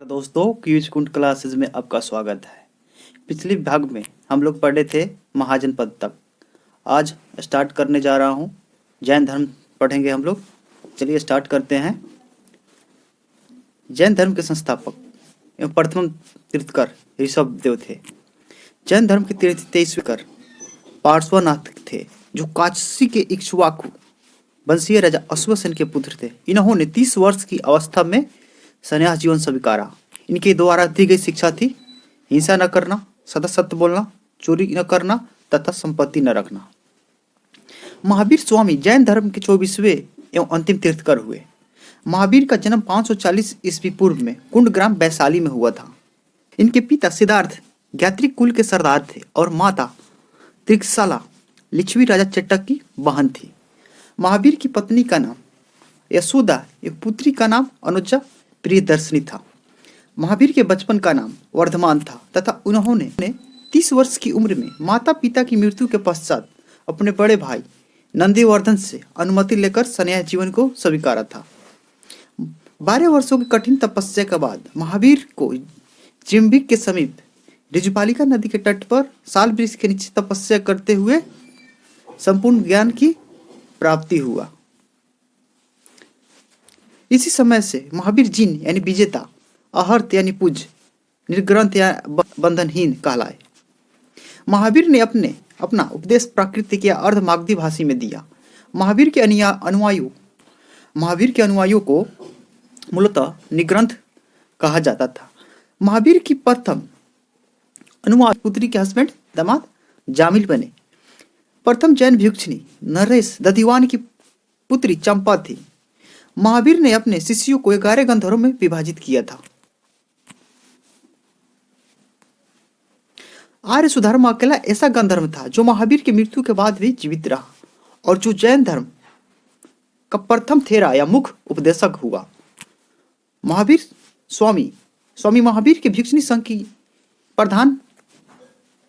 दोस्तों, क्यूज कुंड क्लासेस में आपका स्वागत है। पिछले भाग में हम लोग पढ़े थे महाजनपद तक। आज स्टार्ट करने जा रहा हूँ, जैन धर्म पढ़ेंगे हम लोग। चलिए स्टार्ट करते हैं। जैन धर्म के संस्थापक एवं प्रथम तीर्थकर ऋषभदेव थे। जैन धर्म के 23वें पार्श्वनाथ थे, जो काशी के इक्ष्वाकु वंशीय राजा अश्वसेन के पुत्र थे। इन्होंने 30 वर्ष की अवस्था में संन्यास जीवन स्वीकारा। इनके द्वारा दी गई शिक्षा थी हिंसा न करना, सदा सत्य बोलना, चोरी न करना तथा संपत्ति न रखना। महावीर स्वामी जैन धर्म के 24वें एवं अंतिम तीर्थकर हुए। महावीर का जन्म 540 ईस्वी पूर्व में कुंडग्राम वैशाली में हुआ था। इनके पिता सिद्धार्थ ज्ञात्री कुल के सरदार थे और माता त्रिकसाला लिच्छवी राजा चट्टक की बहन थी। महावीर की पत्नी का नाम यशोदा एवं पुत्री का नाम अनुजा प्रियदर्शनी था। महावीर के बचपन का नाम वर्धमान था तथा उन्होंने 30 वर्ष की उम्र में माता पिता की मृत्यु के पश्चात अपने बड़े भाई नंदीवर्धन से अनुमति लेकर संन्यास जीवन को स्वीकारा था। 12 वर्षों की कठिन तपस्या के बाद महावीर को जिम्बिक के समीप ऋजुपालिका नदी के तट पर साल वृक्ष के नीचे तपस्या करते हुए संपूर्ण ज्ञान की प्राप्ति हुआ। इसी समय से महावीर जिन यानी विजेता, अहर्त यानी पूज्य, निर्ग्रंथ या बंधनहीन कहलाए। महावीर ने अपना उपदेश प्राकृतिक या अर्धमागधी भाषा में दिया। महावीर के अनुयायियों को मूलतः निग्रंथ कहा जाता था। महावीर की प्रथम अनुयायी पुत्री के हस्बैंड दामाद जामिल बने। प्रथम जैन भिक्षुणी नरेश दधिवान की पुत्री चंपा थी। महावीर ने अपने शिष्यों को 11 गंधर्वों में विभाजित किया था। आर्य सुधारमा अकेला ऐसा गंधर्व था जो महावीर की मृत्यु के बाद भी जीवित रहा और जो जैन धर्म का प्रथम थेरा या मुख्य उपदेशक हुआ। महावीर स्वामी महावीर के भिक्षुणी संघ की प्रधान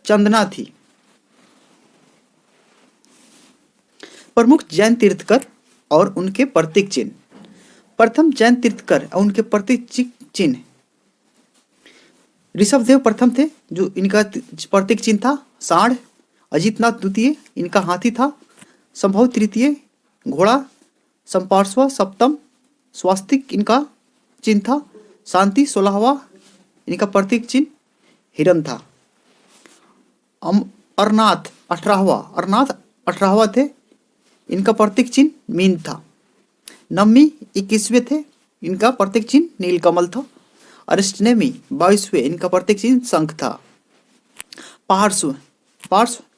चंदना थी। प्रमुख जैन तीर्थकर और उनके प्रतीक चिन्ह। प्रथम जैन तीर्थकर और उनके प्रतीक चिन्ह ऋषभदेव प्रथम थे, जो इनका प्रतीक चिन्ह था साढ़। अजितनाथ द्वितीय इनका हाथी था। संभव तृतीय घोड़ा। संपार्श्व सप्तम स्वास्तिक इनका चिन्ह था। शांति 16वां इनका प्रतीक चिन्ह हिरण था। अरनाथ 18वां थे, इनका प्रतीक चिन्ह मीन था। नवमी 21वें थे, इनका प्रतीक चिन्ह नीलकमल था। अरिष्टनेमी 22वें, इनका प्रतीक चिन्ह शंख था। पार्श्व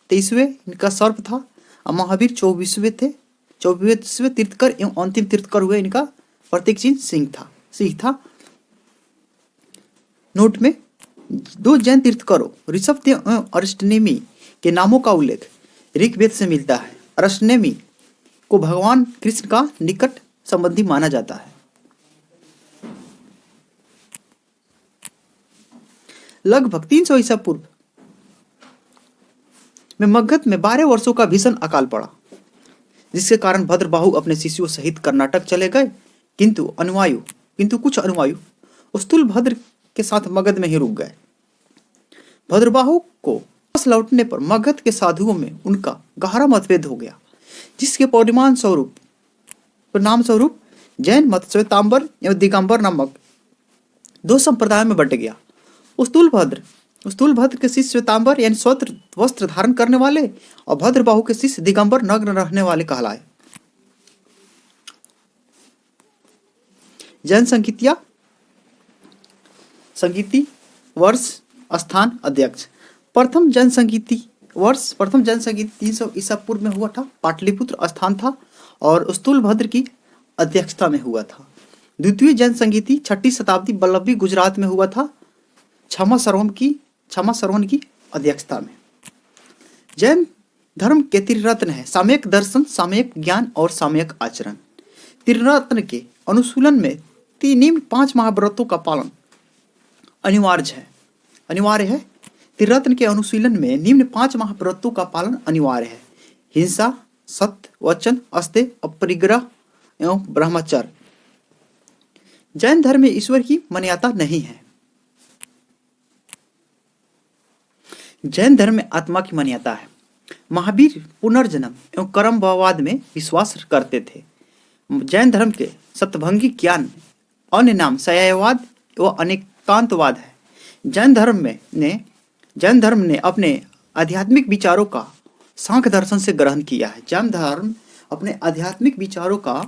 23वें, इनका सर्प था। महावीर 24वें थे। 24वें तीर्थकर एवं अंतिम तीर्थकर हुए, इनका प्रतीक चिन्ह सिंह था। नोट में 2 जैन तीर्थकरों ऋषभदेव एवं अरिष्टनेमी के नामों का उल्लेख ऋग्वेद से मिलता है। अरिष्टनेमी को भगवान कृष्ण का निकट संबंधी माना जाता है। लगभग 300 ईसा पूर्व में मगध में 12 वर्षों का भीषण अकाल पड़ा, जिसके कारण भद्रबाहु अपने शिष्यों सहित कर्नाटक चले गए। किंतु कुछ अनुयायी उस्तुल भद्र के साथ मगध में ही रुक गए। भद्रबाहु को वापस लौटने पर मगध के साधुओं में उनका गहरा मतभेद हो गया, जिसके परिणाम स्वरूप जैन मत श्वेतांबर एवं दिगंबर नामक 2 संप्रदायों में बट गया। उस्तुल भद्र के शिष्य श्वेतांबर यानी स्वत्र वस्त्र धारण करने वाले और भद्रबाहु के शिष्य दिगंबर नग्न रहने वाले कहलाए। जैन संगीति वर्ष स्थान अध्यक्ष। प्रथम जैन संगीति 300 ईसा पूर्व में हुआ था। पाटलिपुत्र स्थान था और उस्तुल भद्र की अध्यक्षता में हुआ था। द्वितीय जैन संगीति 6ठी शताब्दी वल्लभी गुजरात में हुआ था, क्षमा सरवन की अध्यक्षता में। जैन धर्म के त्रिरत्न है सामयिक दर्शन, सामयिक ज्ञान और सामयिक आचरण। त्रिरत्न के अनुशीलन में निम्न 5 महाव्रतों का पालन अनिवार्य है। त्रिरत्न के अनुशीलन में निम्न 5 महाव्रतों का पालन अनिवार्य है: हिंसा, सत्य, वचन, अस्तेय, अपरिग्रह एवं ब्रह्मचर्य। जैन धर्म में ईश्वर की मान्यता नहीं है। जैन धर्म में आत्मा की मान्यता है। महावीर पुनर्जन्म एवं कर्मवाद में विश्वास करते थे। जैन धर्म के सप्तभंगी ज्ञान अन्य नाम शैववाद व अनेकांतवाद है। जैन धर्म ने अपने आध्यात्मिक विचारों का सांख्य दर्शन से ग्रहण किया है। जैन धर्म अपने आध्यात्मिक विचारों का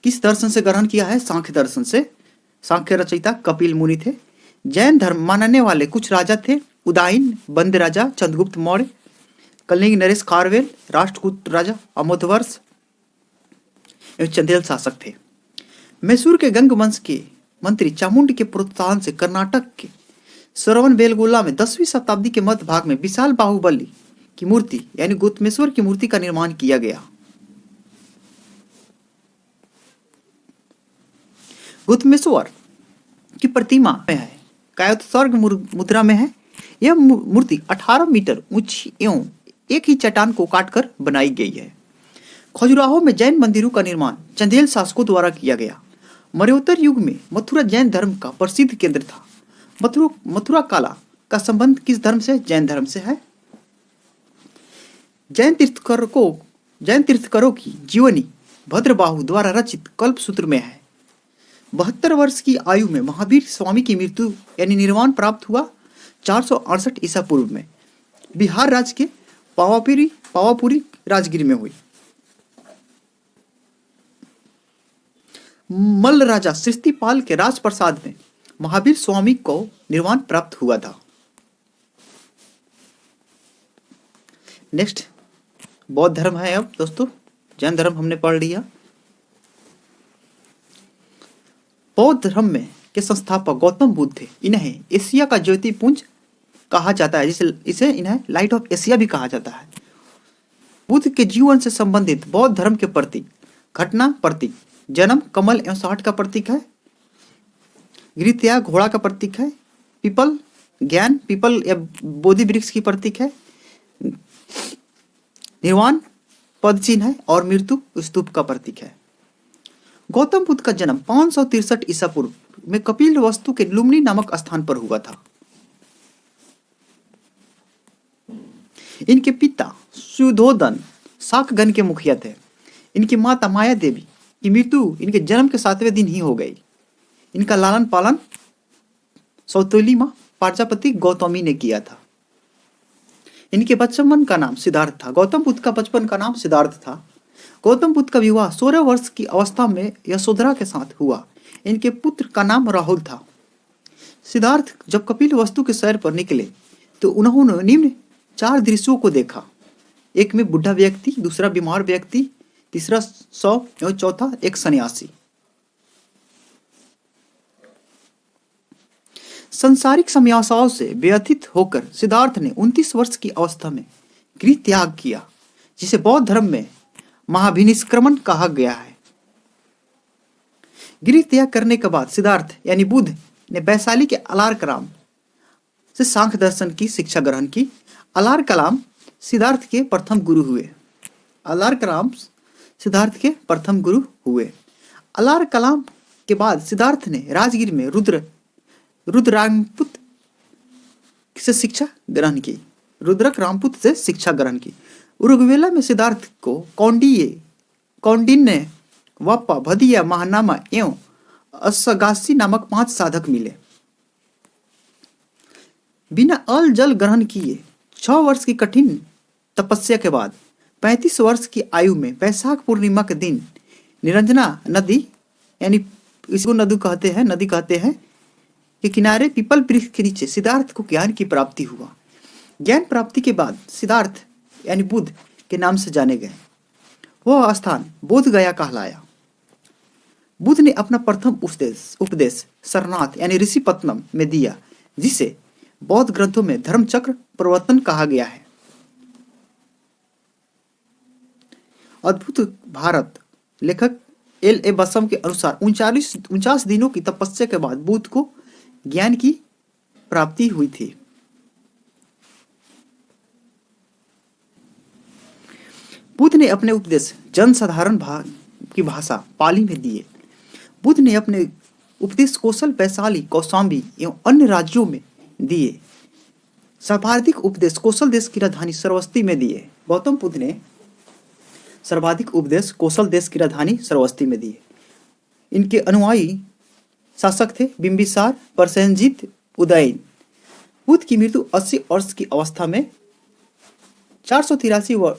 किस दर्शन से ग्रहण किया है? सांख्य दर्शन से। सांख्य रचयिता कपिल मुनि थे। जैन धर्म मानने वाले कुछ राजा थे। उदायन बंद राजा चंद्रगुप्त मौर्य, कलिंग नरेश खारवेल, राष्ट्रकूट राजा अमोधवर्ष एवं चंदेल शासक थे। मैसूर के गंग वंश के मंत्री चामुंड के प्रोत्साहन से कर्नाटक के श्रवण बेलगोला में 10वीं शताब्दी के मध्य भाग में विशाल बाहुबली की मूर्ति यानी गौतमेश्वर की मूर्ति का निर्माण किया गया। गौतमेश्वर की प्रतिमा में है, कायोत्सर्ग मुद्रा में है। यह मूर्ति 18 मीटर ऊंची एवं एक ही चट्टान को काटकर बनाई गई है। खजुराहो में जैन मंदिरों का निर्माण चंदेल शासकों द्वारा किया गया। मध्योत्तर युग में मथुरा जैन धर्म का प्रसिद्ध केंद्र था। मथुरा काला का संबंध किस धर्म से? जैन धर्म से है। जैन तीर्थकरों की जीवनी भद्रबाहु द्वारा रचित कल्पसूत्र में है। 72 वर्ष की आयु में महावीर स्वामी की मृत्यु यानी निर्वाण प्राप्त हुआ 468 ईसा पूर्व में बिहार राज्य के पावापुरी राजगिरी में हुई। मल्ल राजा सृष्टिपाल के राजप्रसाद में महावीर स्वामी को निर्वाण प्राप्त हुआ था। नेक्स्ट बौद्ध धर्म है। अब दोस्तों जैन धर्म हमने पढ़ लिया। बौद्ध धर्म में के संस्थापक गौतम बुद्ध थे। इन्हें एशिया का ज्योतिपुंज कहा जाता है, इसे इन्हें लाइट ऑफ एशिया भी कहा जाता है। बुद्ध के जीवन से संबंधित बौद्ध धर्म के प्रतीक घटना प्रतीक जन्म कमल एवं 60 का प्रतीक है। गिरित्याग घोड़ा का प्रतीक है। पीपल ज्ञान पीपल या बोधि वृक्ष की प्रतीक है। निर्वाण पद चिन्ह है और मृत्यु स्तूप का प्रतीक है। गौतम बुद्ध का जन्म 563 ईसा पूर्व में कपिल वस्तु के लुम्बिनी नामक स्थान पर हुआ था। इनके पिता सुयोधन शाकगण के मुखिया थे। इनकी माता माया देवी की मृत्यु इनके जन्म के 7वें दिन ही हो गई। इनका लालन पालन सौतेली मां प्रजापति गौतमी ने किया था। इनके बचपन का नाम सिद्धार्थ था। गौतम बुद्ध का बचपन का नाम सिद्धार्थ था। गौतम बुद्ध का विवाह 16 वर्ष की अवस्था में यशोधरा के साथ हुआ। इनके पुत्र का नाम राहुल था। सिद्धार्थ जब कपिल वस्तु के सैर पर निकले तो उन्होंने निम्न 4 दृश्यों को देखा। एक में बुढ़ा व्यक्ति, दूसरा बीमार व्यक्ति, तीसरा शव एवं चौथा एक सन्यासी। संसारिक समस्याओं से व्यथित होकर सिद्धार्थ ने 29 वर्ष की अवस्था में गृह त्याग किया, जिसे बौद्ध धर्म में महाभिनिष्क्रमण कहा गया है। गृह त्याग करने के बाद सिद्धार्थ यानी बुद्ध ने वैशाली के अलार कलाम से सांख्य दर्शन की शिक्षा ग्रहण की। अलार कलाम सिद्धार्थ के प्रथम गुरु हुए। अलार कलाम सिद्धार्थ के प्रथम गुरु हुए। अलार कलाम के बाद सिद्धार्थ ने राजगीर में रुद्रक से शिक्षा ग्रहण की। रुद्रक रामपुत से शिक्षा ग्रहण की। उरुग्वेला में सिद्धार्थ को कौंडिन्य, वप्पा, भदिया, महानामा एवं असगासी नामक 5 साधक मिले। बिना अल जल ग्रहण किए 6 वर्ष की कठिन तपस्या के बाद 35 वर्ष की आयु में वैशाख पूर्णिमा के दिन निरंजना नदी यानी इसको नदी कहते हैं के किनारे पीपल वृक्ष के नीचे सिद्धार्थ को ज्ञान की प्राप्ति हुआ। ज्ञान प्राप्ति के बाद सिद्धार्थ यानी बुद्ध के नाम से जाने गए। वह स्थान बोध गया कहलाया। बुद्ध ने अपना प्रथम उपदेश सरनाथ यानी ऋषिपत्तनम में दिया, जिसे बौद्ध ग्रंथों में धर्मचक्र प्रवर्तन कहा गया है। अद्भुत भारत लेखक L.A. बसम के अनुसार 49 दिनों की तपस्या के बाद बुद्ध को ज्ञान की प्राप्ति हुई थी। बुद्ध ने अपने उपदेश जनसाधारण की भाषा पाली में दिए। बुद्ध ने अपने उपदेश कौशल वैशाली, कौशाम्बी एवं अन्य राज्यों में दिए। सर्वाधिक उपदेश कौशल देश की राजधानी श्रावस्ती में दिए। गौतम बुद्ध ने सर्वाधिक उपदेश कौशल देश की राजधानी श्रावस्ती में दिए। इनके अनुयायी शासक थे बिंबिसार, प्रसेनजीत, उदयन। बुद्ध की मृत्यु 80 वर्ष की अवस्था में 483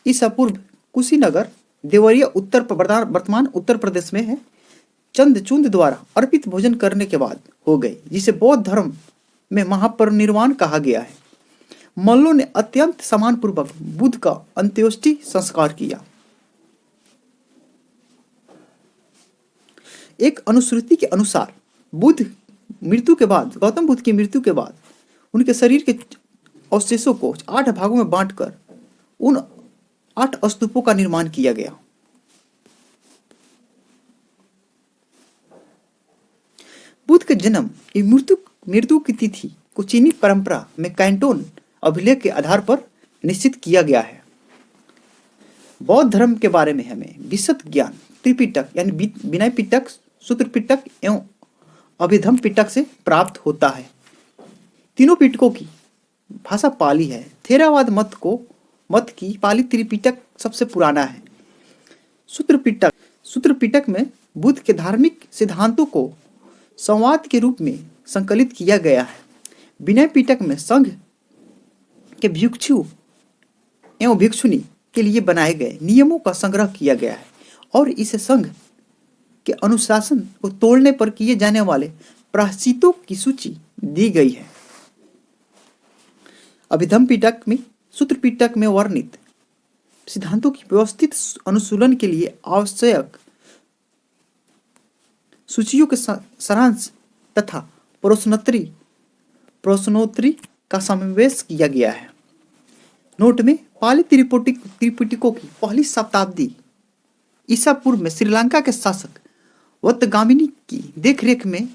ईसा पूर्व कुशीनगर देवरिया वर्तमान उत्तर प्रदेश में है, चंद्रचूड द्वारा अर्पित भोजन करने के बाद हो गई, जिसे बौद्ध धर्म में महापरिनिर्वाण कहा गया है। मल्लों ने अत्यंत सम्मानपूर्वक बुद्ध का अंत्येष्टि संस्कार किया। एक अनुश्रुति के अनुसार गौतम बुद्ध की मृत्यु के बाद उनके शरीर के अवशेषों को 8 भागों में बांटकर उन 8 स्तूपों का निर्माण किया गया। बुद्ध के जन्म एवं मृत्यु की तिथि को चीनी परंपरा में कैंटोन अभिलेख के आधार पर निश्चित किया गया है। बौद्ध धर्म के बारे में हमें विशद ज्ञान त्रिपिटक यानी विनय पिटक, सूत्र पिटक एवं अभिधम पिटक से प्राप्त होता है। तीनों पिटकों की भाषा पाली है। थेरावाद मत की पाली त्रिपिटक सबसे पुराना है। सूत्र पिटक में बुद्ध के धार्मिक सिद्धांतों को संवाद के रूप में संकलित किया गया है। विनय पिटक में संघ के भिक्षु एवं भिक्षुनी के लिए बनाए गए नियमों का संग्रह किया गया है और इसे संघ के अनुशासन को तोड़ने पर किए जाने वाले प्रायश्चितों की सूची दी गई है। अभिधम पिटक में सूत्र पिटक में वर्णित सिद्धांतों की व्यवस्थित अनुशीलन के लिए आवश्यक सूचियों के सारांश तथा प्रश्नोत्तरी का समावेश किया गया है। नोट में पाली त्रिपिटकों की पहली शताब्दी ईसा पूर्व में श्रीलंका के शासक वत्तगामिनी की देखरेख में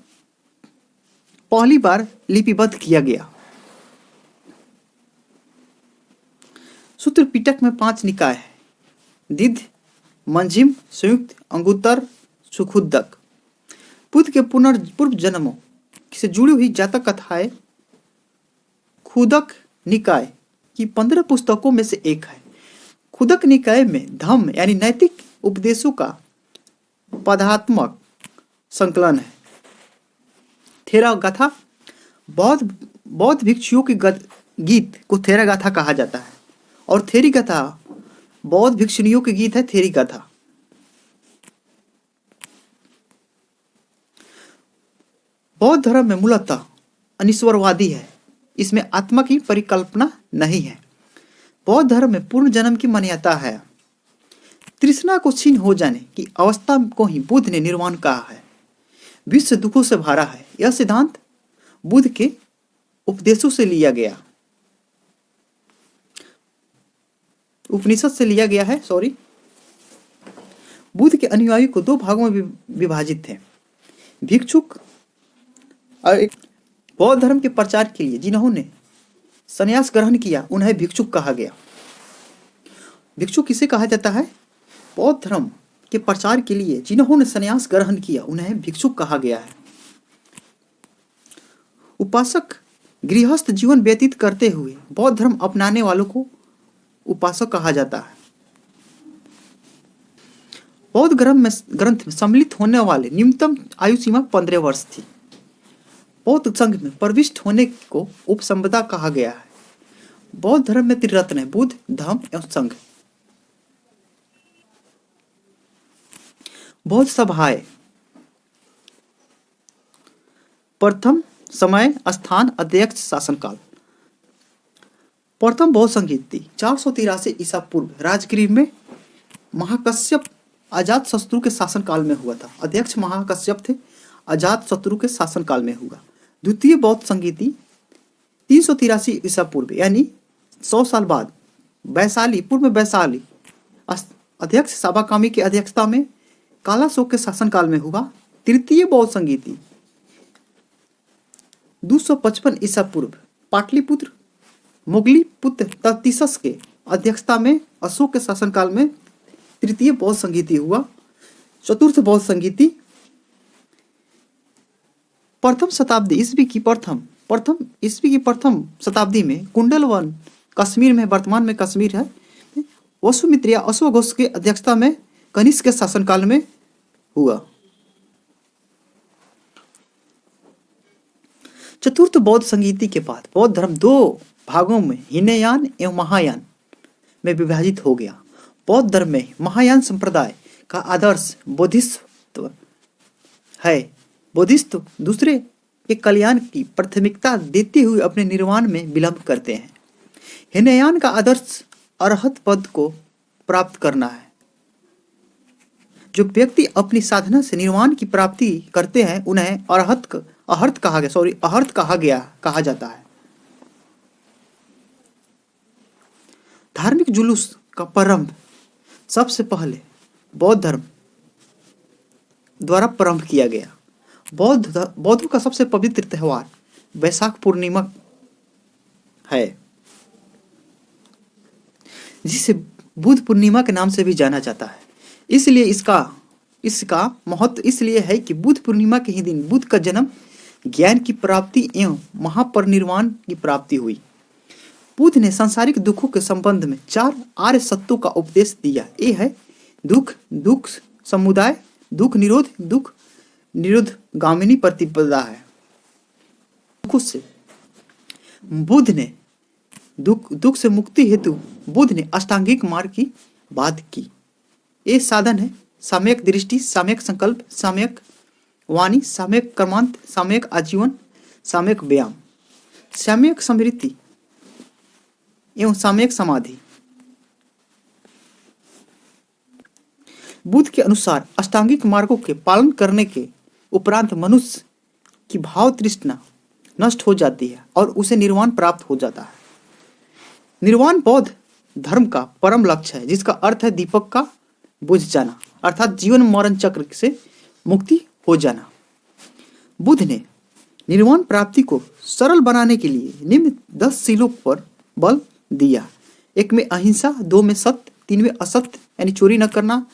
पहली बार लिपिबद्ध किया गया। सूत्र पिटक में 5 निकाय है: दिद्ध, मंजिम, संयुक्त, अंगुत्तर, सुखुद्दक। बुद्ध के पूर्व जन्मों से जुड़ी हुई जातक कथाएं खुदक निकाय की 15 पुस्तकों में से एक है। खुदक निकाय में धम्म यानी नैतिक उपदेशों का पदात्मक संकलन है। थेरा गाथा बौद्ध भिक्षुओं के गीत को थेरा गाथा कहा जाता है और थेरी गाथा बौद्ध भिक्षुनियों के गीत है थेरी गाथा। बौद्ध धर्म में मूलतः अनिश्वरवादी है, इसमें आत्मा की परिकल्पना नहीं है। बौद्ध धर्म में पूर्ण जन्म की मान्यता है। तृष्णा को छीन हो जाने की अवस्था को ही बुद्ध ने निर्वाण कहा है। विश्व दुखों से भरा है, यह सिद्धांत बुद्ध के उपदेशों से लिया गया उपनिषद से लिया गया है। बुद्ध के अनुयायी को 2 भागों में विभाजित थे, भिक्षुक और बौद्ध धर्म के प्रचार के लिए जिन्होंने संन्यास ग्रहण किया उन्हें भिक्षुक कहा गया। भिक्षुक किसे कहा जाता है? बौद्ध धर्म के प्रचार के लिए जिन्होंने संन्यास ग्रहण किया उन्हें भिक्षुक कहा गया है। उपासक गृहस्थ जीवन व्यतीत करते हुए बौद्ध धर्म अपनाने वालों को उपासक कहा जाता है। बौद्ध ग्रंथ में सम्मिलित होने वाले न्यूनतम आयु सीमा 15 वर्ष थी। बौद्ध संघ में प्रविष्ट होने को उपसंपदा कहा गया है। बौद्ध धर्म में त्रिरत्न है: बुद्ध, धम्म एवं संघ। बौद्ध सभाएं: प्रथम समय, स्थान, अध्यक्ष, शासनकाल। प्रथम बौद्ध संगीति 483 ईसा पूर्व राजगृह में महाकश्यप अजात शत्रु के शासनकाल में हुआ था। अध्यक्ष महाकश्यप थे, अजात शत्रु के शासनकाल में हुआ। द्वितीय बौद्ध संगीति 383 ईसा पूर्व यानी 100 साल बाद पूर्व में वैशाली अध्यक्ष साबाकामी की अध्यक्षता में कालाशोक के शासनकाल में हुआ। तृतीय बौद्ध संगीति 255 ईसा पूर्व पाटलिपुत्र मुगली पुत्र ततीसस के अध्यक्षता में अशोक के शासनकाल में तृतीय बौद्ध संगीति हुआ। चतुर्थ बौद्ध संगीति प्रथम शताब्दी ईस्वी की प्रथम प्रथम ईस्वी की प्रथम शताब्दी में कुंडलवन कश्मीर में, वर्तमान में कश्मीर है, वसुमित्र या अश्वघोष की अध्यक्षता में कनिष्क के शासनकाल में हुआ। चतुर्थ बौद्ध संगीति के बाद बौद्ध धर्म दो भागों में हीनयान एवं महायान में विभाजित हो गया। बौद्ध धर्म में महायान संप्रदाय का आदर्श बोधिसत्व है। बोधिसत्व दूसरे के कल्याण की प्राथमिकता देते हुए अपने निर्वाण में विलंब करते हैं। हीनयान का आदर्श अरहत पद को प्राप्त करना है। जो व्यक्ति अपनी साधना से निर्वाण की प्राप्ति करते हैं उन्हें अहर्त कहा जाता है। धार्मिक जुलूस का प्रारंभ सबसे पहले बौद्ध धर्म द्वारा प्रारंभ किया गया। बौद्धों का सबसे पवित्र त्योहार वैशाख पूर्णिमा है, जिसे बुद्ध पूर्णिमा के नाम से भी जाना जाता है। इसलिए इसका महत्व इसलिए है कि बुद्ध पूर्णिमा के ही दिन बुद्ध का जन्म, ज्ञान की प्राप्ति एवं महापरिनिर्वाण की प्राप्ति हुई। बुद्ध ने सांसारिक दुखों के संबंध में 4 आर्य सत्यों का उपदेश दिया। ये है दुख समुदाय, दुख निरोध गामिनी प्रतिपदा है। दुखों से बुद्ध ने दुख से मुक्ति हेतु बुद्ध ने अष्टांगिक मार्ग की बात की। ये साधन है सामयिक दृष्टि, सामयिक संकल्प, सामयिक वाणी, सामयिक कर्मांत, सामयिक आजीवन, सामयिक व्यायाम, सामयिक स्मृति एवं सामयिक समाधि। बुद्ध के अनुसार अष्टांगिक मार्गों के पालन करने के उपरांत मनुष्य की भाव तृष्णा नष्ट हो जाती है और उसे निर्वाण प्राप्त हो जाता है। निर्वाण बौद्ध धर्म का परम लक्ष्य है, जिसका अर्थ है दीपक का बुझ जाना, अर्थात जीवन मरण चक्र से मुक्ति हो जाना। बुद्ध ने निर्वाण प्राप्ति को सरल बनाने के लिए निम्न 10 शीलों पर बल दिया। 1 में अहिंसा, 2 में सत्य, 3 में असत्य यानी चोरी न करना,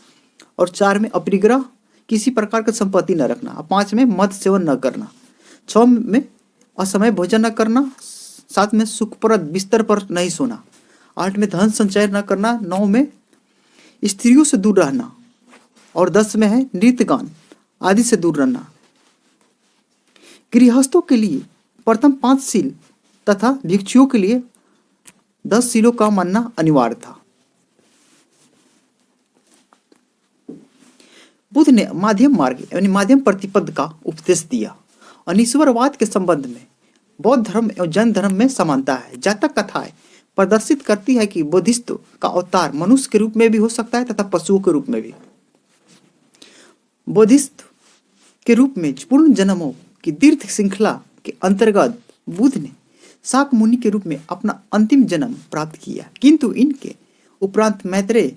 और 4 में अपरिग्रह, किसी प्रकार की संपत्ति न रखना, 5 में मद सेवन न करना, 6 में असमय भोजन न करना, 7 में सुखप्रद बिस्तर पर नहीं सोना, 8 में धन संचय न करना, 9 में स्त्रियों से दूर रहना, और 10 में है नृत्य गान आदि से दूर रहना। गृहस्थों के लिए प्रथम 5 शील तथा भिक्षुओं के लिए 10 शीलों का मानना अनिवार्य था। बुद्ध ने माध्यम मार्ग यानी माध्यम प्रतिपद का उपदेश दिया। अनिश्वरवाद के संबंध में बौद्ध धर्म एवं जैन धर्म में समानता है। जातक कथाएं प्रदर्शित करती है कि बोधिसत्व का अवतार मनुष्य के रूप में भी हो सकता है तथा पशुओं के रूप में भी। बोधिसत्व के रूप में पूर्ण जन्मों की दीर्घ श्रृंखला के अंतर्गत बुद्ध ने शाक मुनि के रूप में अपना अंतिम जन्म प्राप्त किया, किंतु इनके उपरांत मैत्रेय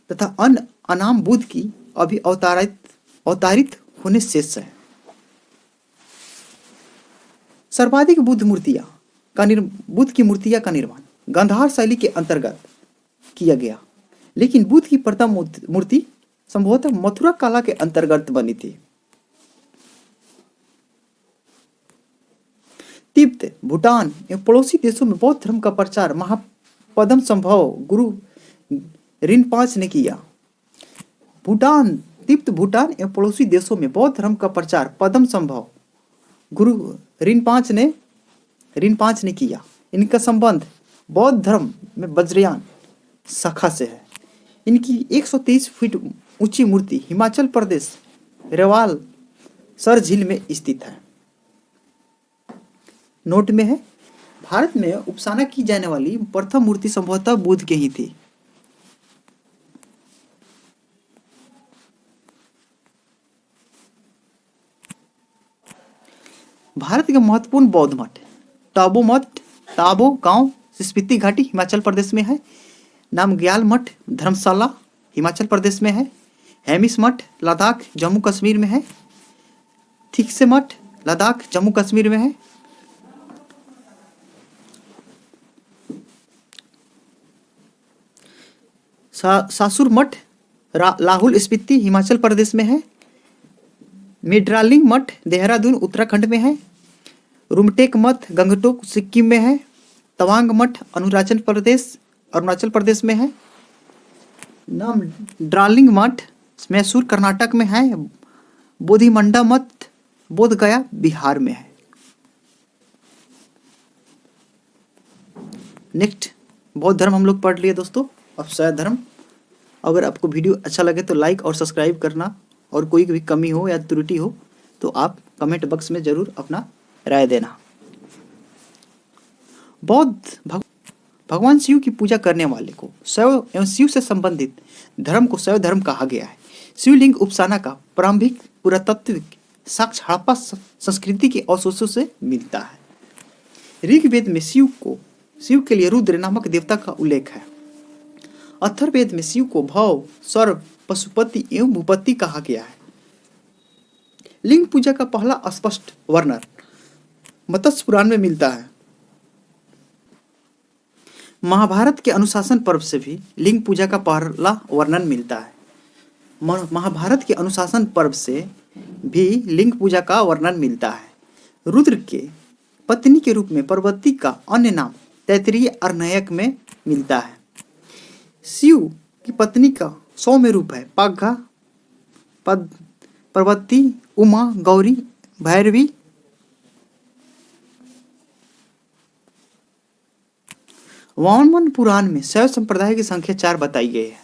तथा अन्य अनाम बुद्ध की अभी अवतारित होने शेष है। सर्वाधिक बुद्ध की मूर्तियां का निर्माण गांधार शैली के अंतर्गत किया गया, लेकिन बुद्ध की प्रथम मूर्ति संभवतः मथुरा कला के अंतर्गत बनी थी। तिब्बत, भूटान एवं पड़ोसी देशों में बौद्ध धर्म का प्रचार महापद्म संभव गुरु रिनपाच ने किया। तिब्बत, भूटान एवं पड़ोसी देशों में बौद्ध धर्म का प्रचार पद्म संभव गुरु रिनपाच ने किया। इनका संबंध बौद्ध धर्म में वज्रयान शाखा से है। इनकी 123 फीट ऊंची मूर्ति हिमाचल प्रदेश रेवाल सर झील में स्थित है। नोट में है, भारत में उपासना की जाने वाली प्रथम मूर्ति संभवतः बुद्ध की ही थी। भारत के महत्वपूर्ण बौद्ध मठ टाबो गांव स्पीति घाटी हिमाचल प्रदेश में है। नामग्याल मठ धर्मशाला हिमाचल प्रदेश में है। हेमिस मठ लद्दाख जम्मू कश्मीर में है। थिकसे मठ लद्दाख जम्मू कश्मीर में है। सासुर मठ लाहौल स्पीति हिमाचल प्रदेश में है। मिड्रालिंग मठ देहरादून उत्तराखंड में है। रुमटेक मठ गंगटोक सिक्किम में है। तवांग मठ अरुणाचल प्रदेश में है। नाम ड्रार्लिंग मठ मैसूर कर्नाटक में है। बोधिमंडा मठ बोध गया बिहार में है। नेक्स्ट बौद्ध धर्म हम लोग पढ़ लिए दोस्तों। अब शैव धर्म। अगर आपको वीडियो अच्छा लगे तो लाइक और सब्सक्राइब करना, और कोई भी कमी हो या त्रुटि हो तो आप कमेंट बॉक्स में जरूर अपना राय देना। भगवान शिव की पूजा करने वाले को शैव एवं शिव से संबंधित धर्म को शैव धर्म कहा गया है। शिवलिंग उपासना का प्रारंभिक पुरातात्विक साक्ष्य हड़प्पा संस्कृति के अवशेषों से मिलता है। ऋग्वेद में शिव के लिए रुद्र नामक देवता का उल्लेख है। अथर्ववेद में शिव को भव, सर्व, पशुपति एवं भूपति कहा गया है। लिंग पूजा का पहला स्पष्ट वर्णन मत्स्य पुराण में मिलता है। महाभारत के अनुशासन पर्व से भी लिंग पूजा का पहला वर्णन मिलता है। महाभारत के अनुशासन पर्व से भी लिंग पूजा का वर्णन मिलता है। रुद्र के पत्नी के रूप में पार्वती का अन्य नाम तैत्तिरीय अर्णयक में मिलता है। शिव की पत्नी का सौम्य रूप है पाघा, पार्वती, उमा, गौरी, भैरवी। वामन पुराण में शैव संप्रदाय की संख्या 4 बताई गई है।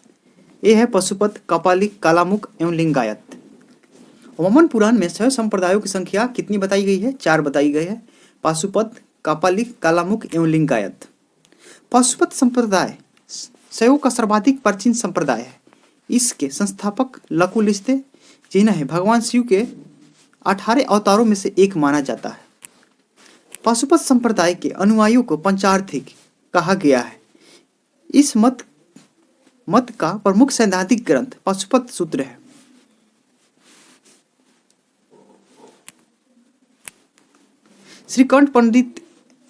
ये है पशुपत, कपालिक, कालामुख एवं लिंगायत। वामन पुराण में शैव संप्रदायों की संख्या कितनी बताई गई है? 4 बताई गई है। पाशुपत, कापालिक, कालामुख एवं लिंगायत। पाशुपत संप्रदाय शैव का सर्वाधिक प्राचीन संप्रदाय है। इसके संस्थापक लकुलिस्ते, जिन्हें भगवान शिव के 18 अवतारों में से एक माना जाता है। पाशुपत संप्रदाय के अनुयायियों को पंचार्थिक कहा गया है। इस मत का प्रमुख सैद्धांतिक ग्रंथ पाशुपत सूत्र है। श्रीकंठ पंडित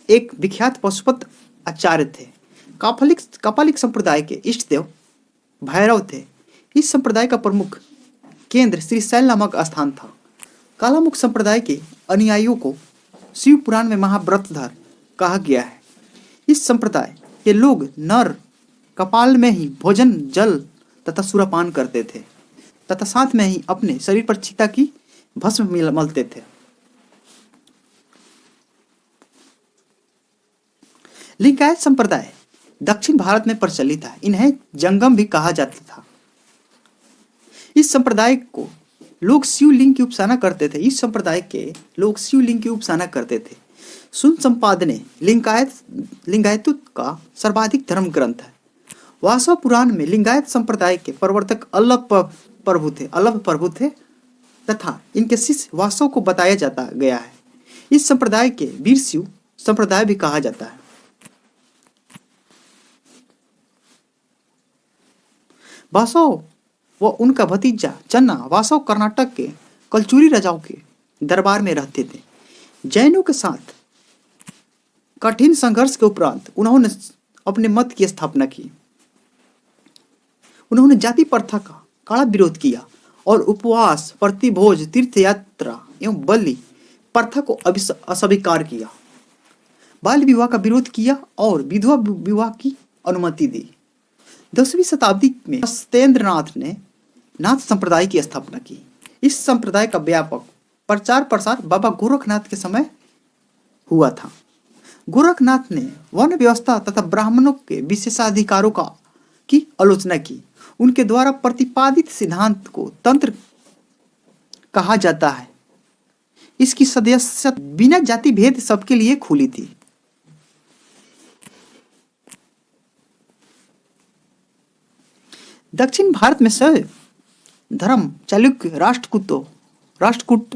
एक विख्यात पाशुपत आचार्य थे। कापालिक संप्रदाय के इष्ट देव भैरव थे। इस संप्रदाय का प्रमुख केंद्र श्रीशैल नामक स्थान था। कालामुख संप्रदाय के अनुयायियों को शिव पुराण में महाव्रतधर कहा गया है। इस संप्रदाय के लोग नर कपाल में ही भोजन, जल तथा सुरापान करते थे तथा साथ में ही अपने शरीर पर चिता की भस्म मलते थे। लिंगायत संप्रदाय दक्षिण भारत में प्रचलित है। इन्हें जंगम भी कहा जाता था। इस संप्रदाय को लोग शिवलिंग की उपासना करते थे। सुन संपादने लिंगायत का सर्वाधिक धर्म ग्रंथ है। वासव पुराण में लिंगायत संप्रदाय के प्रवर्तक अल्लभ प्रभु थे तथा इनके शिष्य वासव को बताया जाता गया है। इस संप्रदाय के वीर शिव संप्रदाय भी कहा जाता है। वासव व उनका भतीजा चन्ना वासव कर्नाटक के कलचुरी राजाओं के दरबार में रहते थे। जैनों के साथ कठिन संघर्ष के उपरांत उन्होंने अपने मत की स्थापना की। उन्होंने जाति प्रथा का कड़ा विरोध किया और उपवास, प्रतिभोज, तीर्थ यात्रा एवं बलि प्रथा को अस्वीकार किया। बाल विवाह का विरोध किया और विधवा विवाह की अनुमति दी। 10वीं शताब्दी में सत्येंद्रनाथ ने नाथ संप्रदाय की स्थापना की। इस संप्रदाय का व्यापक प्रचार प्रसार बाबा गोरखनाथ के समय हुआ था। गोरखनाथ ने वर्ण व्यवस्था तथा ब्राह्मणों के विशेषाधिकारों की आलोचना की। उनके द्वारा प्रतिपादित सिद्धांत को तंत्र कहा जाता है। इसकी सदस्यता बिना जाति भेद सबके लिए खुली थी। दक्षिण भारत में शैव धर्म चालुक्य, राष्ट्रकूट,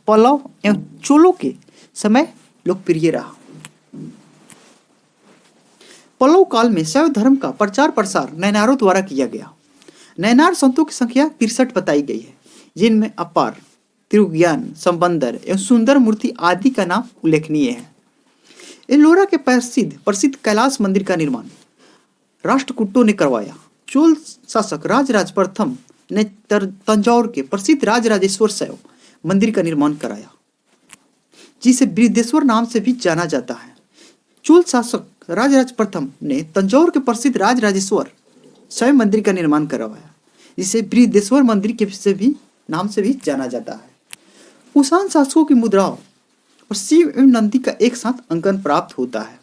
पल्लव एवं चोलों के समय लोकप्रिय रहा। पल्लव काल में शैव धर्म का प्रचार प्रसार नैनारों द्वारा किया गया। नैनार संतों की संख्या 63 बताई गई है, जिनमें अपार, त्रिज्ञान, संबंदर एवं सुंदर मूर्ति आदि का नाम उल्लेखनीय है। एलोरा के प्रसिद्ध कैलाश मंदिर का निर्माण राष्ट्रकूटों ने करवाया। चोल शासक राजराज प्रथम ने तंजौर के प्रसिद्ध राजराजेश्वर शैव मंदिर का निर्माण कराया। जिसे बृहदेश्वर नाम से भी जाना जाता है। चोल शासक राजराज प्रथम ने तंजौर के प्रसिद्ध राजराजेश्वर स्वयं मंदिर का निर्माण करवाया, जिसे बृहदेश्वर मंदिर के नाम से भी जाना जाता है। कुषाण शासकों की मुद्राओं और शिव एवं नंदी का एक साथ अंकन प्राप्त होता है।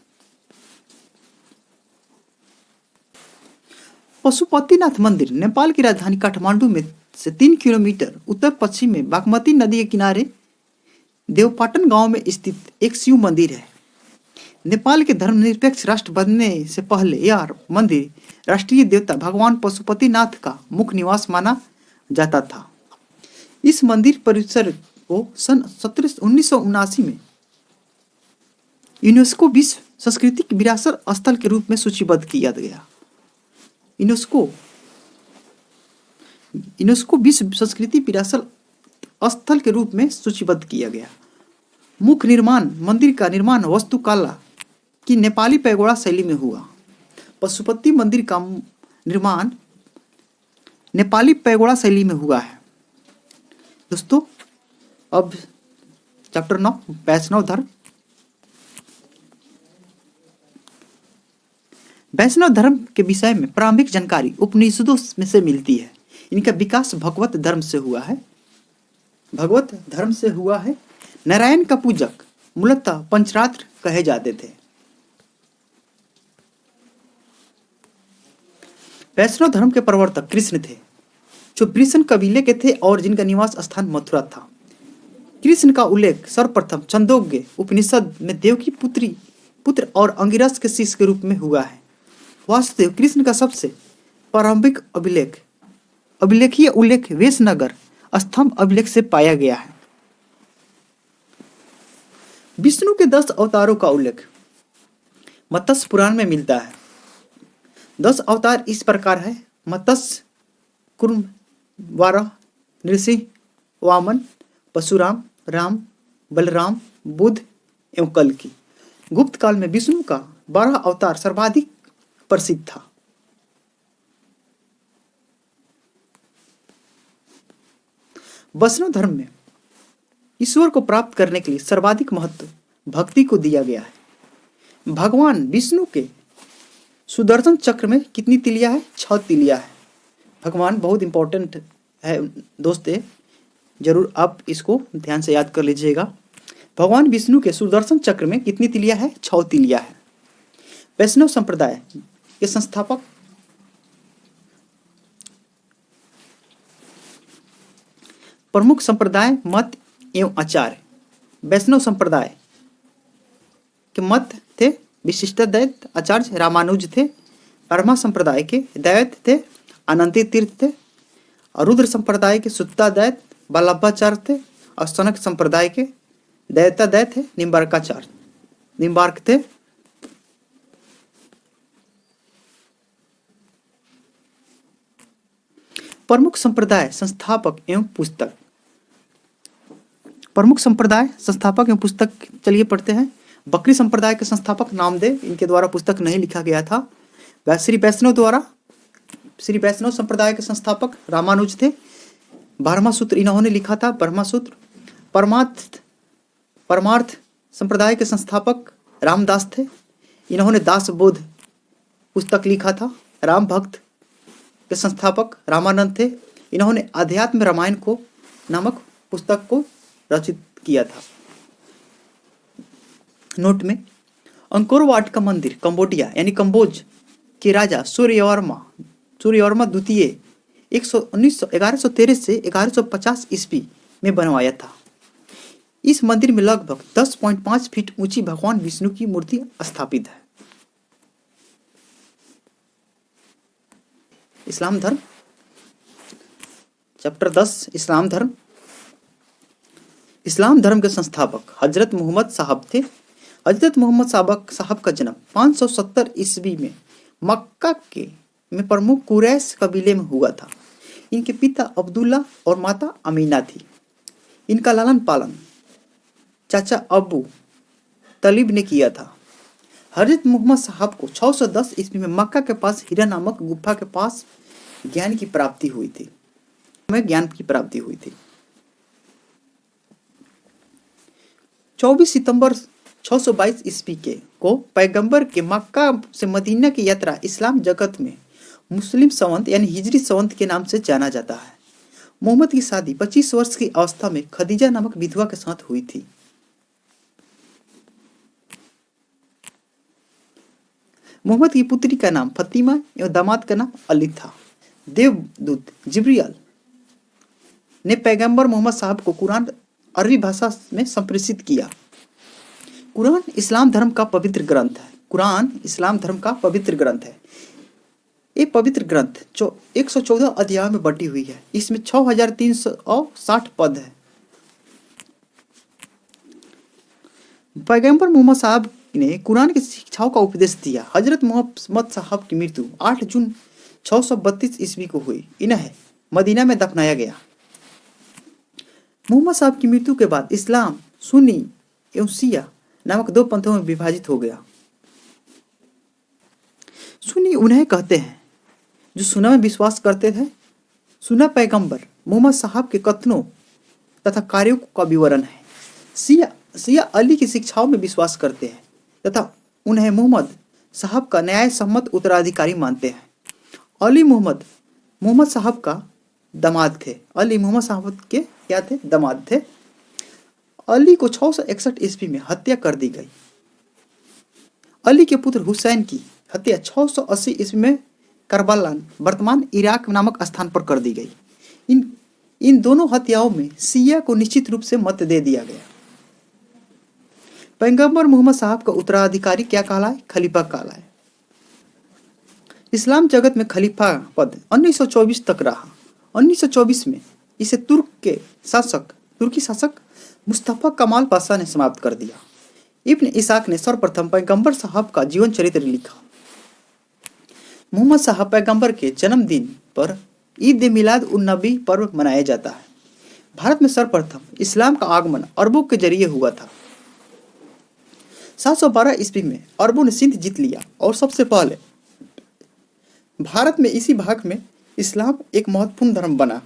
पशुपतिनाथ मंदिर नेपाल की राजधानी काठमांडू में से 3 किलोमीटर उत्तर पश्चिम में बागमती नदी के किनारे देवपाटन गांव में स्थित एक शिव मंदिर है। नेपाल के धर्मनिरपेक्ष राष्ट्र बनने से पहले यह मंदिर राष्ट्रीय देवता भगवान पशुपतिनाथ का मुख्य निवास माना जाता था। इस मंदिर परिसर को सन 1979 में यूनेस्को विश्व सांस्कृतिक विरासत स्थल के रूप में सूचीबद्ध किया गया। यूनेस्को विश्व संस्कृति विरासत स्थल के रूप में सूचीबद्ध किया गया। मुख्य निर्माण मंदिर का निर्माण वास्तुकला की नेपाली पैगोड़ा शैली में हुआ। पशुपति मंदिर का निर्माण नेपाली पैगोड़ा शैली में हुआ है। दोस्तों, अब चैप्टर 9 वैष्णव धर्म। वैष्णव धर्म के विषय में प्रारंभिक जानकारी उपनिषदों में से मिलती है। इनका विकास भगवत धर्म से हुआ है। नारायण का पूजक मूलतः पंचरात्र कहे जाते थे। वैष्णव धर्म के प्रवर्तक कृष्ण थे, जो वृषण कबीले के थे और जिनका निवास स्थान मथुरा था। कृष्ण का उल्लेख सर्वप्रथम छंदोग्य उपनिषद में देव की पुत्र और अंगिरस के शिष्य के रूप में हुआ है। वासुदेव कृष्ण का सबसे प्रारंभिक अभिलेखीय उल्लेख वेशनगर स्तंभ अभिलेख से पाया गया है। विष्णु के 10 अवतारों का उल्लेख मत्स्य पुराण में मिलता है। 10 अवतार इस प्रकार है: मत्स्य, कुर्म, वाराह, नृसिंह, वामन, परशुराम, राम, बलराम, बुद्ध एवं कल्कि। गुप्त काल में विष्णु का 12 अवतार सर्वाधिक प्रसिद्ध था। वैष्णव धर्म में ईश्वर को प्राप्त करने के लिए सर्वाधिक महत्व भक्ति को दिया गया है। भगवान विष्णु के सुदर्शन चक्र में कितनी तिलिया है? 6 तिलिया है। भगवान बहुत इंपॉर्टेंट है दोस्तों, जरूर आप इसको ध्यान से याद कर लीजिएगा। भगवान विष्णु के सुदर्शन चक्र में कितनी तिलिया है? 6 तिलिया है। वैष्णव संप्रदाय के संस्थापक प्रमुख संप्रदाय मत एवं आचार्य। वैष्णव संप्रदाय के मत थे विशिष्टाद्वैत आचार्य रामानुज थे। ब्रह्मा संप्रदाय के दैवत थे अनंती तीर्थ थे। और रुद्र संप्रदाय के सुत्ताद्वैत वल्लभाचार्य थे। और सनक संप्रदाय के दैवताद्वैत थे निम्बार्क थे। प्रमुख संप्रदाय संस्थापक एवं पुस्तक। चलिए पढ़ते हैं। बकरी संप्रदाय के संस्थापक नामदेव, इनके द्वारा पुस्तक नहीं लिखा गया था। श्री वैष्णव संप्रदाय के संस्थापक रामानुज थे। 12वां सूत्र इन्होंने लिखा था, ब्रह्मा सूत्र। परमार्थ संप्रदाय के संस्थापक रामदास थे। इन्होंने दास बोध पुस्तक लिखा था। राम भक्त के संस्थापक रामानंद थे। इन्होंने अध्यात्म रामायण को नामक पुस्तक को रचित किया था। नोट में अंकोर वाट का मंदिर कंबोडिया यानी कंबोज के राजा सूर्यवर्मा द्वितीय 1113 से 1150 ईस्वी में बनवाया था। इस मंदिर में लगभग 10.5 फीट ऊंची भगवान विष्णु की मूर्ति स्थापित है। इस्लाम धर्म, चैप्टर 10 इस्लाम धर्म। इस्लाम धर्म के संस्थापक हजरत मोहम्मद साहब थे। हजरत मोहम्मद साहब का जन्म 570 ईस्वी में मक्का में प्रमुख कुरैश कबीले में हुआ था। इनके पिता अब्दुल्ला और माता अमीना थी। इनका लालन पालन चाचा अबू तलीब ने किया था। हजरत मोहम्मद साहब को 610 ईस्वी में मक्का के पास हीरा नामक गुफा के पास ज्ञान की प्राप्ति हुई थी। 24 सितंबर 622 ईस्वी के को पैगंबर के मक्का से मदीना की यात्रा इस्लाम जगत में मुस्लिम संवत यानी हिजरी संवत के नाम से जाना जाता है। मोहम्मद की शादी 25 वर्ष की अवस्था में खदीजा नामक विधवा के साथ हुई थी। मोहम्मद की पुत्री का नाम फतीमा एवं दामाद का नाम अली था। देवदूत जिब्रील ने पैगंबर मोहम्मद साहब को कुरान अरबी भाषा में संप्रेषित किया। कुरान इस्लाम धर्म का पवित्र ग्रंथ है। कुरान इस्लाम धर्म का पवित्र ग्रंथ है। ये पवित्र ग्रंथ 114 अध्यायों में बटी हुई है। इसमें 6360 पद है। पैगंबर मोहम्मद साहब ने कुरान की शिक्षाओं का उपदेश दिया। हजरत मोहम्मद साहब की मृत्यु 8 जून 632 ईस्वी को हुई। इन्हें मदीना में दफनाया गया। मोहम्मद साहब की मृत्यु के बाद इस्लाम सुन्नी एवं शिया नामक दो पंथों में विभाजित हो गया। सुन्नी उन्हें कहते हैं जो सुन्ना में विश्वास करते थे। सुन्ना पैगंबर मोहम्मद साहब के कथनों तथा कार्यों का विवरण है। शिया अली की शिक्षाओं में विश्वास करते हैं तथा उन्हें मोहम्मद साहब का न्याय सम्मत उत्तराधिकारी मानते हैं। अली मोहम्मद साहब का दामाद थे। अली मोहम्मद साहब के क्या थे? दामाद थे। अली को 661 ईस्वी में हत्या कर दी गई। अली के पुत्र हुसैन की हत्या 680 ईस्वी में करबला वर्तमान इराक नामक स्थान पर कर दी गई। इन दोनों हत्याओं में शिया को निश्चित रूप से मत दे दिया गया। पैगंबर मोहम्मद साहब का उत्तराधिकारी क्या कहलाए? खलीफा कहलाए। इस्लाम जगत में खलीफा पद 1924 तक रहा। 1924 में इसे तुर्की शासक मुस्तफा कमाल पाशा ने समाप्त कर दिया। इब्न इसाक ने सर्वप्रथम पैगंबर साहब का जीवन चरित्र लिखा। मोहम्मद साहब पैगंबर के जन्मदिन पर ईद मिलाद उन नबी पर्व मनाया जाता है। भारत में सर्वप्रथम इस्लाम का आगमन अरबों के जरिए हुआ था। 712 ईस्वी में अरबों ने सिंध जीत लिया और सबसे पहले भारत में इसी भाग में इस्लाम एक महत्वपूर्ण धर्म बना।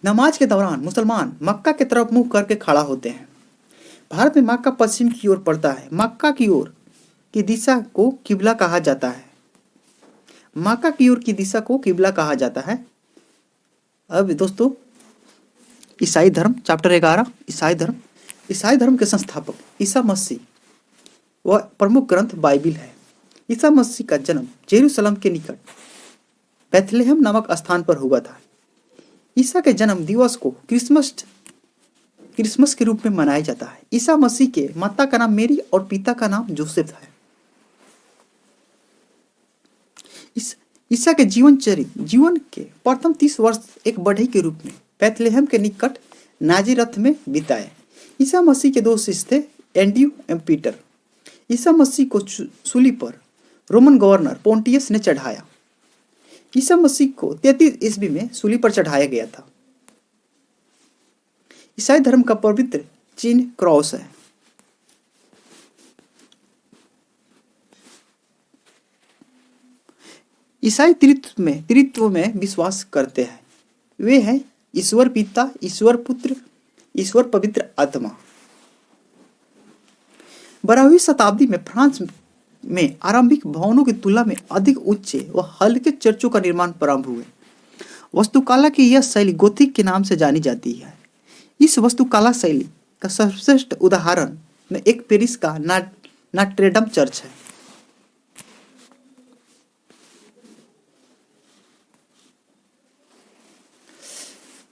नमाज के दौरान मुसलमान मक्का की तरफ मुंह करके खड़ा होते हैं। भारत में मक्का पश्चिम की ओर पड़ता है। मक्का की ओर की दिशा को किबला कहा जाता है। मक्का की ओर की दिशा को किबला कहा जाता है। अब दोस्तों ईसाई धर्म चैप्टर 11 ईसाई धर्म के संस्थापक ईसा मसीह वह प्रमुख ग्रंथ बाइबिल है। ईसा मसीह का जन्म जेरूसलम के निकट बैथलेहम नामक स्थान पर हुआ था। ईसा के जन्म दिवस को क्रिसमस के रूप में मनाया जाता है। ईसा मसीह के माता का नाम मेरी और पिता का नाम जोसेफ है। ईसा के जीवन के प्रथम 30 वर्ष एक बढ़ई के रूप में बैथलेहम के निकट नाजिरथ में बिताए। ईसा मसीह के दो शिष्य थे, एंड्रयू एवं पीटर। ईसा मसीह को सूली पर रोमन गवर्नर पोंटियस ने चढ़ाया। ईसा मसीह को 33 ईस्वी में सूली पर चढ़ाया गया था। ईसाई धर्म का पवित्र चिन्ह क्रॉस है। ईसाई त्रित्व में विश्वास करते हैं। वे हैं ईश्वर पिता, ईश्वर पुत्र, ईश्वर पवित्र आत्मा। 12वीं शताब्दी में फ्रांस में आरंभिक भवनों की तुलना में अधिक उच्च व हल्के चर्चों का निर्माण प्रारंभ हुए। वास्तुकला की यह शैली गोथिक के नाम से जानी जाती है। इस वास्तुकला शैली का सर्वश्रेष्ठ उदाहरण में एक पेरिस का नॉट्रेडम चर्च है।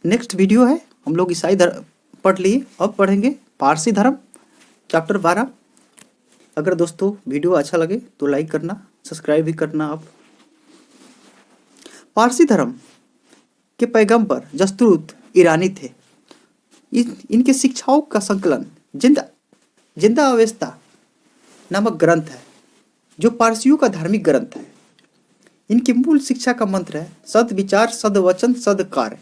नेक्स्ट वीडियो है, हम लोग ईसाई धर्म पढ़ लिए। अब पढ़ेंगे पारसी धर्म चैप्टर 12। अगर दोस्तों वीडियो अच्छा लगे तो लाइक करना, सब्सक्राइब भी करना। आप पारसी धर्म के पैगंबर जस्तुरुत ईरानी थे। इनके शिक्षाओं का संकलन जिंदा अवेस्ता नामक ग्रंथ है, जो पारसियों का धार्मिक ग्रंथ है। इनकी मूल शिक्षा का मंत्र है सद विचार, सद वचन, सद कार्य।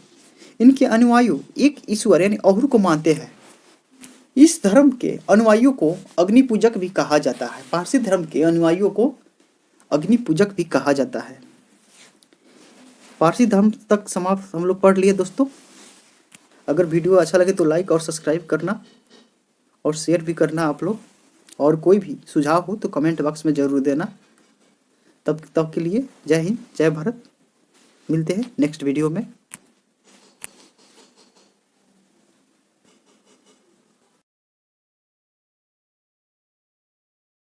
इनके अनुयायी एक ईश्वर यानी अहुर को मानते हैं। इस धर्म के अनुयायियों को अग्नि पूजक भी कहा जाता है। पारसी धर्म के अनुयायियों को अग्नि पूजक भी कहा जाता है। पारसी धर्म तक समाप्त हम लोग पढ़ लिए दोस्तों। अगर वीडियो अच्छा लगे तो लाइक और सब्सक्राइब करना। और शेयर भी करना आप लोग। और कोई भी सुझाव हो तो कमेंट बॉक्स में ज़रूर देना। तब तब के लिए जय हिंद, जय भारत। मिलते हैं नेक्स्ट वीडियो में।